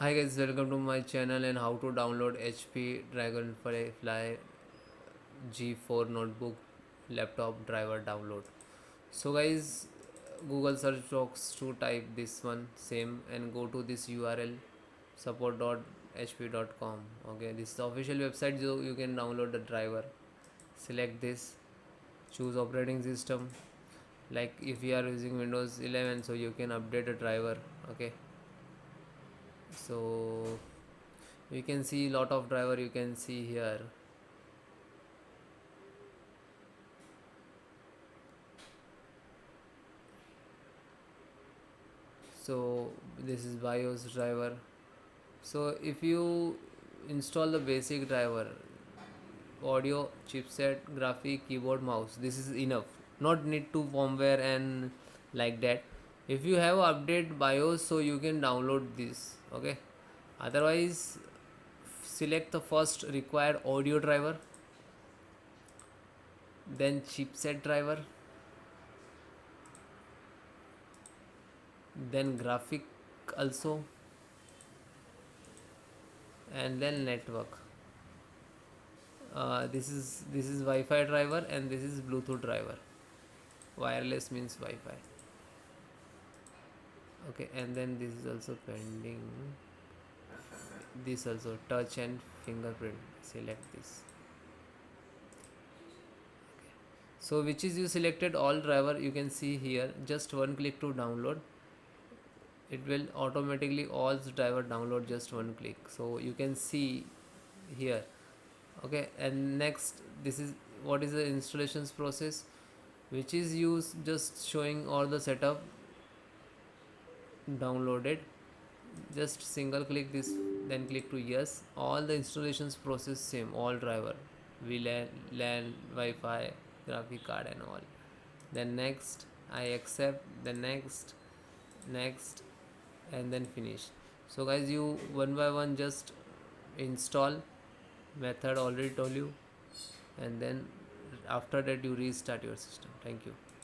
Hi guys, welcome to my channel and how to download HP Dragonfly G4 notebook laptop driver download. So guys, Google search box to type this one same and go to this URL support.hp.com. Okay, this is the official website so you can download the driver. Select this, choose operating system. Like if you are using Windows 11, so you can update a driver. Okay, so you can see lot of driver you can see here. So this is BIOS driver. So if you install the basic driver, audio, chipset, graphic, keyboard, mouse, this is enough, not need to firmware and like that. If you have update BIOS, so you can download this. Okay, otherwise select the first required audio driver, then chipset driver, then graphic also, and then network. This is Wi-Fi driver and this is Bluetooth driver. Wireless means Wi-Fi. Okay, and then this is also pending. This also touch and fingerprint. Select this. So which is you selected all driver, you can see here. Just one click to download. It will automatically all the driver download just one click. So you can see here. Okay, and next this is what is the installations process, which is you just showing all the setup downloaded. Just single click this, then click to yes. All the installations process same, all driver, VLAN, LAN, Wi-Fi, graphic card and all. Then next, I accept, then next, and then finish. So guys, you one by one just install. Method already told you, and then after that you restart your system. Thank you.